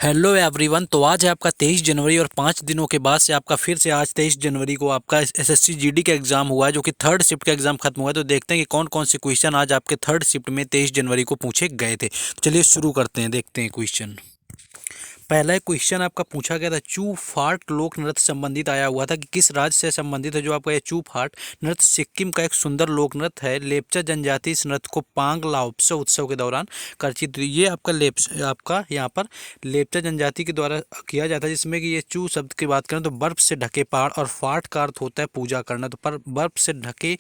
Hello everyone. तो आज है आपका 23 जनवरी और 5 दिनों के बाद से आपका फिर से आज 23 जनवरी को आपका एसएससी जीडी का एग्जाम हुआ है, जो कि थर्ड शिफ्ट का एग्जाम खत्म हुआ है। तो देखते हैं कि कौन कौन से क्वेश्चन आज आपके थर्ड शिफ्ट में 23 जनवरी को पूछे गए थे। तो चलिए शुरू करते हैं, देखते हैं क्वेश्चन। पहला क्वेश्चन आपका पूछा गया था, चू फाट लोक नृत्य संबंधित आया हुआ था कि किस राज्य से संबंधित है। जो आपका ये चू फाट नृत्य सिक्किम का एक सुंदर लोक नृत्य है। लेप्चा जनजाति इस नृत्य को पांग लाओत्सव उत्सव के दौरान करती। तो ये आपका यहाँ पर लेप्चा जनजाति के द्वारा किया जाता है, जिसमें कि ये चू शब्द की बात करें तो बर्फ से ढके पहाड़, और फाट का अर्थ होता है पूजा करना। तो पर बर्फ से ढके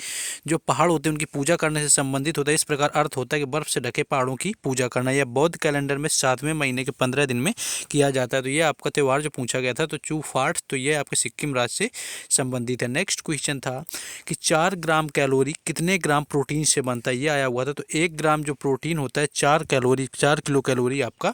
जो पहाड़ होते हैं उनकी पूजा करने से संबंधित होता है। इस प्रकार अर्थ होता है कि बर्फ से ढके पहाड़ों की पूजा करना। यह बौद्ध कैलेंडर में 7वें महीने के 15 दिन में किया जाता है। तो ये आपका त्यौहार जो पूछा गया था, तो चू फाट, तो ये आपके सिक्किम राज्य से संबंधित है। नेक्स्ट क्वेश्चन था कि 4 ग्राम कैलोरी कितने ग्राम प्रोटीन से बनता है, ये आया हुआ था। तो 1 ग्राम जो प्रोटीन होता है 4 किलो कैलोरी आपका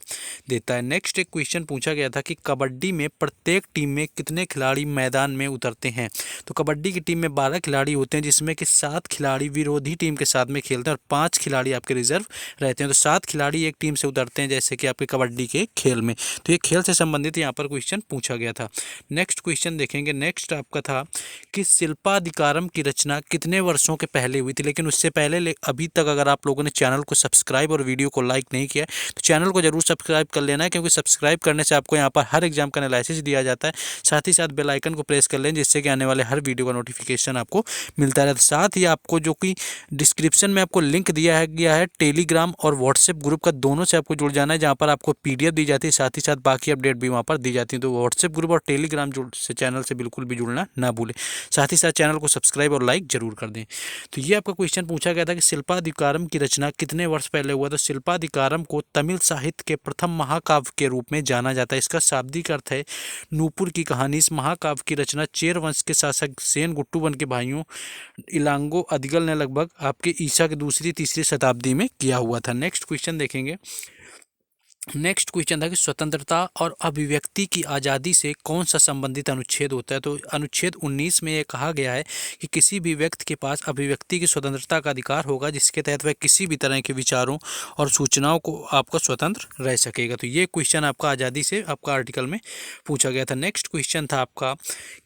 देता है। नेक्स्ट एक क्वेश्चन पूछा गया था कि कबड्डी में प्रत्येक टीम में कितने खिलाड़ी मैदान में उतरते हैं। तो कबड्डी की टीम में 12 खिलाड़ी होते हैं, जिसमें कि 7 खिलाड़ी विरोधी टीम के साथ में खेलते हैं और 5 खिलाड़ी आपके रिजर्व रहते हैं। तो 7 खिलाड़ी एक टीम से उतरते हैं, जैसे कि आपके कबड्डी के खेल में। तो ये खेल से संबंधित यहाँ पर क्वेश्चन पूछा गया था। नेक्स्ट क्वेश्चन देखेंगे। नेक्स्ट आपका था कि शिल्पाधिकारम की रचना कितने वर्षों के पहले हुई थी। लेकिन उससे पहले अभी तक अगर आप लोगों ने चैनल को सब्सक्राइब और वीडियो को लाइक नहीं किया तो चैनल को जरूर सब्सक्राइब कर लेना है, क्योंकि सब्सक्राइब करने से आपको यहाँ पर हर एग्जाम का एनालिसिस दिया जाता है। साथ ही साथ बेल आइकन को प्रेस कर लें, जिससे कि आने वाले हर वीडियो का नोटिफिकेशन आपको मिलता रहता है। साथ ही आपको जो कि डिस्क्रिप्शन में आपको लिंक दिया है गया है टेलीग्राम और व्हाट्सएप ग्रुप का, दोनों से आपको जुड़ जाना है, जहाँ पर आपको पीडीएफ दी जाती है, साथ ही साथ बाकी अपडेट भी वहाँ पर दी जाती है। तो व्हाट्सएप ग्रुप और टेलीग्राम से चैनल से बिल्कुल भी जुड़ना ना भूलें। साथ ही साथ चैनल को सब्सक्राइब और लाइक जरूर कर दें। तो ये आपका क्वेश्चन पूछा गया था कि शिल्पाधिकारम की रचना कितने वर्ष पहले हुआ। तो शिल्पाधिकारम को तमिल साहित्य के प्रथम महाकाव्य के रूप में जाना जाता है। इसका शाब्दिक अर्थ है नूपुर की कहानी। इस महाकाव्य की रचना चेर वंश के शासक सेन गुट्टूबन के भाइयों इलांगो अदिगल ने लगभग आपके ईसा की दूसरी तीसरी शताब्दी में किया हुआ था। नेक्स्ट क्वेश्चन देखेंगे। नेक्स्ट क्वेश्चन था कि स्वतंत्रता और अभिव्यक्ति की आज़ादी से कौन सा संबंधित अनुच्छेद होता है। तो अनुच्छेद 19 में ये कहा गया है कि किसी भी व्यक्ति के पास अभिव्यक्ति की स्वतंत्रता का अधिकार होगा, जिसके तहत वह किसी भी तरह के विचारों और सूचनाओं को आपका स्वतंत्र रह सकेगा। तो ये क्वेश्चन आपका आज़ादी से आपका आर्टिकल में पूछा गया था। नेक्स्ट क्वेश्चन था आपका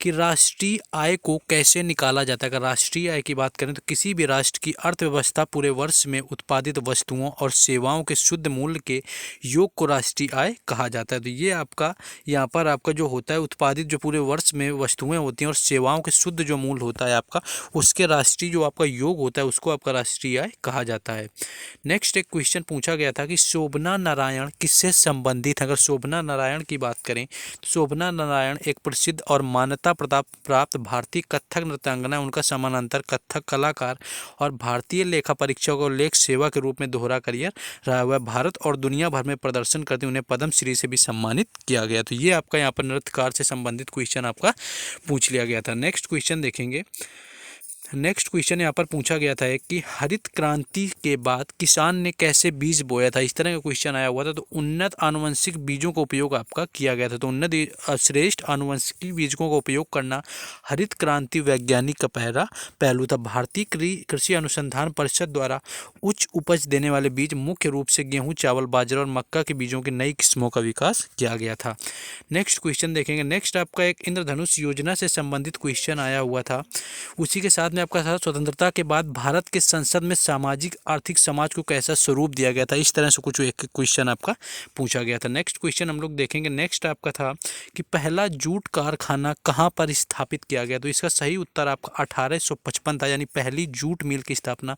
कि राष्ट्रीय आय को कैसे निकाला जाता है। अगर राष्ट्रीय आय की बात करें तो किसी भी राष्ट्र की अर्थव्यवस्था पूरे वर्ष में उत्पादित वस्तुओं और सेवाओं के शुद्ध मूल्य के योग को राष्ट्रीय आय कहा जाता है। तो ये आपका यहाँ पर आपका जो होता है उत्पादित जो पूरे वर्ष में वस्तुएं होती हैं और सेवाओं के शुद्ध जो मूल्य होता है आपका, उसके राष्ट्रीय जो आपका योग होता है उसको आपका राष्ट्रीय आय कहा जाता है। नेक्स्ट एक क्वेश्चन पूछा गया था कि शोभना नारायण किससे संबंधित है। अगर शोभना नारायण की बात करें तो शोभना नारायण एक प्रसिद्ध और मान्यता प्राप्त भारतीय कथक नृत्यांगना, उनका समानांतर कथक कलाकार और भारतीय लेखा परीक्षक और लेख सेवा के रूप में दोहरा करियर रहा हुआ है। भारत और दुनिया भर में प्रदर्शन करते उन्हें पद्मश्री से भी सम्मानित किया गया। तो ये आपका यहाँ पर नृत्यकार से संबंधित क्वेश्चन आपका पूछ लिया गया था। नेक्स्ट क्वेश्चन देखेंगे। नेक्स्ट क्वेश्चन यहाँ पर पूछा गया था कि हरित क्रांति के बाद किसान ने कैसे बीज बोया था। इस तरह का क्वेश्चन आया हुआ था। तो उन्नत आनुवंशिक बीजों का उपयोग आपका किया गया था। तो उन्नत श्रेष्ठ आनुवंशिक बीजों का उपयोग करना हरित क्रांति वैज्ञानिक का पहला पहलू था। भारतीय कृषि अनुसंधान परिषद द्वारा उच्च उपज देने वाले बीज मुख्य रूप से गेहूँ, चावल, बाजरा और मक्का के बीजों की नई किस्मों का विकास किया गया था। नेक्स्ट क्वेश्चन देखेंगे। नेक्स्ट आपका एक इंद्रधनुष योजना से संबंधित क्वेश्चन आया हुआ था। उसी के साथ में आपका था स्वतंत्रता के बाद भारत के संसद में सामाजिक आर्थिक समाज को कैसा स्वरूप दिया गया था। इस तरह से कुछ एक क्वेश्चन आपका पूछा गया था। नेक्स्ट क्वेश्चन हम लोग देखेंगे। नेक्स्ट आपका था कि पहला जूट कारखाना कहाँ पर स्थापित किया गया। तो इसका सही उत्तर आपका 1855 था, यानी पहली जूट मिल की स्थापना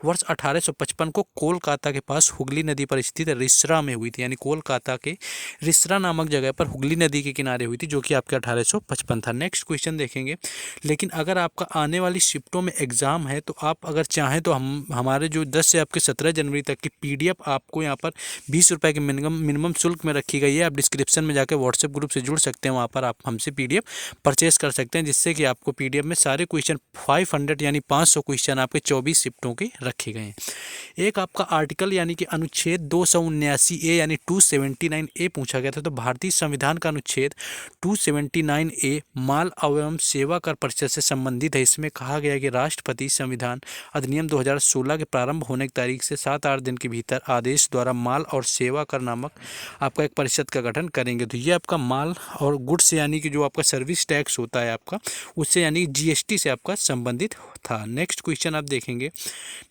वर्ष 1855 को कोलकाता के पास हुगली नदी पर स्थित रिसरा में हुई थी। यानी कोलकाता के रिसरा नामक जगह पर हुगली नदी के किनारे हुई थी, जो कि आपके 1855 था। नेक्स्ट क्वेश्चन देखेंगे। लेकिन अगर आपका आने वाली शिफ्टों में एग्ज़ाम है तो आप अगर चाहें तो हमारे जो 10 से आपके 17 जनवरी तक की पीडीएफ आपको यहाँ पर 20 रुपये के मिनिमम शुल्क में रखी गई है। आप डिस्क्रिप्शन में जाकर व्हाट्सएप ग्रुप से जुड़ सकते हैं, वहाँ पर आप हमसे पीडीएफ परचेस कर सकते हैं, जिससे कि आपको पीडीएफ में सारे क्वेश्चन 500 यानी 500 क्वेश्चन आपके 24 शिफ्टों के रखे गए हैं। एक आपका आर्टिकल यानी कि अनुच्छेद 279A यानी 279A पूछा गया था। तो भारतीय संविधान का अनुच्छेद 279A माल एवं सेवा कर परिषद से संबंधित है। इसमें कहा गया है कि राष्ट्रपति संविधान अधिनियम 2016 के प्रारंभ होने की तारीख से 7-8 दिन के भीतर आदेश द्वारा माल और सेवा कर नामक आपका एक परिषद का गठन करेंगे। तो ये आपका माल और गुड्स यानी कि जो आपका सर्विस टैक्स होता है आपका, उससे यानी जीएसटी से आपका संबंधित था। नेक्स्ट क्वेश्चन आप देखेंगे।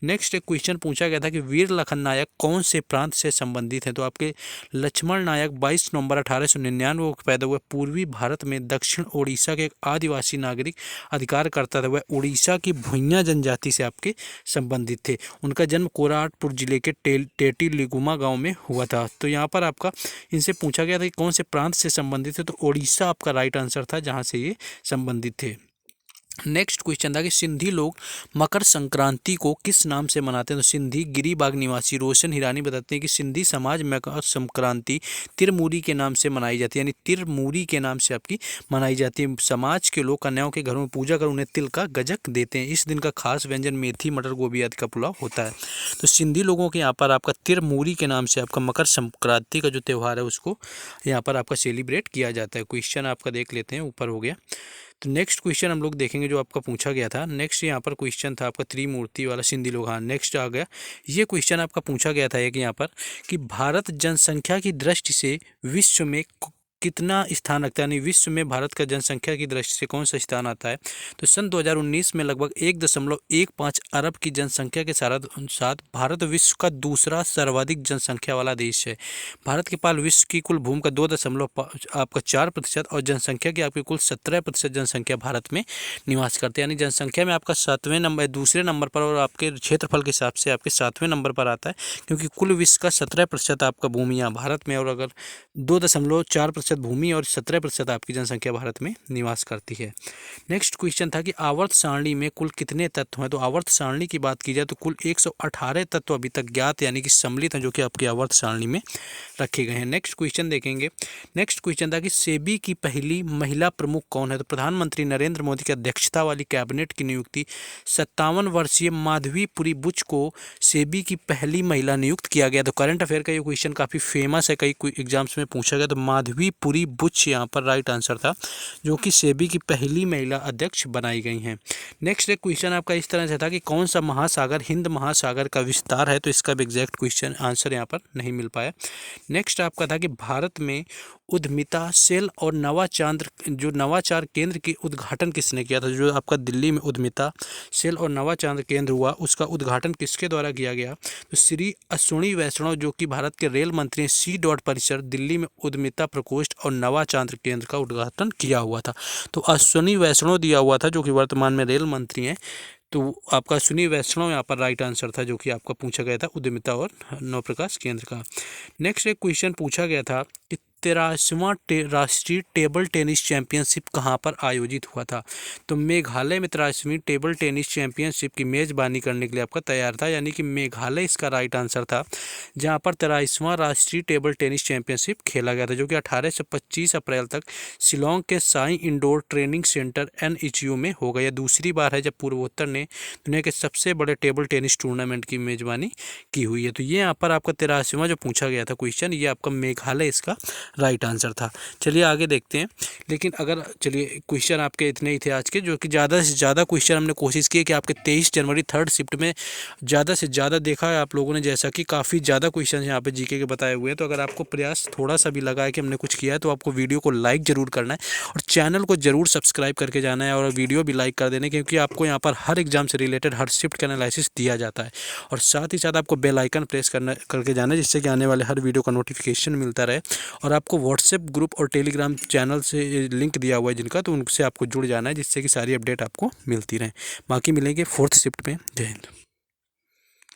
नेक्स्ट एक क्वेश्चन पूछा गया था कि वीर लखन नायक कौन से प्रांत से संबंधित हैं। तो आपके लक्ष्मण नायक 22 नवंबर 1899 को पैदा हुए, पूर्वी भारत में दक्षिण ओडिशा के एक आदिवासी नागरिक अधिकार करता था। वह उड़ीसा की भुइयां जनजाति से आपके संबंधित थे। उनका जन्म कोराटपुर जिले के टेटी लिगुमा गांव में हुआ था। तो यहाँ पर आपका इनसे पूछा गया था कि कौन से प्रांत से संबंधित है, तो ओडिशा आपका राइट आंसर था जहाँ से ये संबंधित थे। नेक्स्ट क्वेश्चन था कि सिंधी लोग मकर संक्रांति को किस नाम से मनाते हैं। तो सिंधी गिरिबाग निवासी रोशन हिरानी बताते हैं कि सिंधी समाज मकर संक्रांति तिरमूरी के नाम से मनाई जाती है, यानी तिरमूरी के नाम से आपकी मनाई जाती है। समाज के लोग कन्याओं के घरों में पूजा कर उन्हें तिल का गजक देते हैं। इस दिन का खास व्यंजन मेथी मटर गोभी आदि का पुलाव होता है। तो सिंधी लोगों के यहाँ पर आपका तिरमूरी के नाम से आपका मकर संक्रांति का जो त्यौहार है उसको यहाँ पर आपका सेलिब्रेट किया जाता है। क्वेश्चन आपका देख लेते हैं, ऊपर हो गया। तो नेक्स्ट क्वेश्चन हम लोग देखेंगे जो आपका पूछा गया था। नेक्स्ट यहाँ पर क्वेश्चन था आपका त्रिमूर्ति वाला सिंधी लोग। हाँ, नेक्स्ट आ गया। ये क्वेश्चन आपका पूछा गया था एक यहाँ पर कि भारत जनसंख्या की दृष्टि से विश्व में कितना स्थान रखता है, यानी विश्व में भारत का जनसंख्या की दृष्टि से कौन सा स्थान आता है। तो सन 2019 में लगभग 1.15 अरब की जनसंख्या के साथ भारत विश्व का दूसरा सर्वाधिक जनसंख्या वाला देश है। भारत के पास विश्व की कुल भूमि का 2.4% और जनसंख्या की आपकी कुल 17% जनसंख्या भारत में निवास करते हैं, यानी जनसंख्या में आपका 7वें नंबर, दूसरे नंबर पर, और आपके क्षेत्रफल के हिसाब से आपके 7वें नंबर पर आता है, क्योंकि कुल विश्व का 17% आपका भूमि यहाँ भारत में, और अगर 2.4% भूमि और 17% आपकी जनसंख्या भारत में निवास करती है। नेक्स्ट क्वेश्चन था कि आवर्त सारणी में कुल कितने तत्व हैं। तो आवर्त सारणी की बात की जाए तो कुल 118 तत्व अभी तक ज्ञात यानी कि सम्मिलित हैं, जो कि आपकी आवर्त सारणी में रखे गए हैं। नेक्स्ट क्वेश्चन देखेंगे। नेक्स्ट क्वेश्चन था कि सेबी की पहली महिला प्रमुख कौन है। तो प्रधानमंत्री नरेंद्र मोदी की अध्यक्षता वाली कैबिनेट की नियुक्ति 57 वर्षीय माधवीपुरी बुच को सेबी की पहली महिला नियुक्त किया गया। तो करंट अफेयर का ये क्वेश्चन काफ़ी फेमस है, कई एग्जाम्स में पूछा गया। तो माधवीपुरी बुच यहाँ पर राइट आंसर था, जो कि सेबी की पहली महिला अध्यक्ष बनाई गई हैं। नेक्स्ट एक क्वेश्चन आपका इस तरह से था कि कौन सा महासागर हिंद महासागर का विस्तार है। तो इसका भी एग्जैक्ट क्वेश्चन आंसर यहाँ पर नहीं मिल पाया। नेक्स्ट आपका था कि भारत में उद्यमिता सेल और नवाचार केंद्र के उद्घाटन किसने किया था। जो आपका दिल्ली में उद्यमिता सेल और नवाचार केंद्र हुआ, उसका उद्घाटन किसके द्वारा किया गया। तो श्री अश्विनी वैष्णव, जो कि भारत के रेल मंत्री हैं, सी.डॉट परिसर दिल्ली में उद्यमिता प्रकोष्ठ और नवाचार केंद्र का उद्घाटन किया हुआ था। तो अश्विनी वैष्णव दिया हुआ था, जो कि वर्तमान में रेल मंत्री हैं। तो आपका अश्विनी वैष्णव यहाँ पर राइट आंसर था, जो कि आपका पूछा गया था उद्यमिता और नवप्रकाश केंद्र का। नेक्स्ट एक क्वेश्चन पूछा गया था कि 83वां राष्ट्रीय टेबल टेनिस चैंपियनशिप कहाँ पर आयोजित हुआ था। तो मेघालय में 83वीं टेबल टेनिस चैंपियनशिप की मेज़बानी करने के लिए आपका तैयार था, यानी कि मेघालय इसका राइट आंसर था, जहाँ पर 83वां राष्ट्रीय टेबल टेनिस चैंपियनशिप खेला गया था, जो कि 18 से 25 अप्रैल तक शिलोंग के Sai indoor training centre NHU में हो गया। दूसरी बार है जब पूर्वोत्तर ने दुनिया के सबसे बड़े टेबल टेनिस टूर्नामेंट की मेज़बानी की हुई है। तो ये यहाँ पर आपका 83वां जो पूछा गया था क्वेश्चन, ये आपका मेघालय इसका राइट आंसर था। चलिए आगे देखते हैं। लेकिन अगर चलिए क्वेश्चन आपके इतने ही थे आज के, जो कि ज़्यादा से ज़्यादा क्वेश्चन हमने कोशिश की कि आपके 23 जनवरी थर्ड शिफ्ट में ज़्यादा से ज़्यादा देखा है आप लोगों ने, जैसा कि काफ़ी ज़्यादा क्वेश्चन यहाँ पे जीके के बताए हुए हैं। तो अगर आपको प्रयास थोड़ा सा भी लगा है कि हमने कुछ किया है, तो आपको वीडियो को लाइक ज़रूर करना है और चैनल को ज़रूर सब्सक्राइब करके जाना है, और वीडियो भी लाइक कर देना, क्योंकि आपको यहाँ पर हर एग्जाम से रिलेटेड हर शिफ्ट का एनालिसिस दिया जाता है। और साथ ही साथ आपको बेल आइकन प्रेस करके जाना है, जिससे कि आने वाले हर वीडियो का नोटिफिकेशन मिलता रहे। और आपको व्हाट्सएप ग्रुप और टेलीग्राम चैनल से लिंक दिया हुआ है जिनका, तो उनसे आपको जुड़ जाना है, जिससे कि सारी अपडेट आपको मिलती रहे। बाकी मिलेंगे फोर्थ शिफ्ट में। जय हिंद।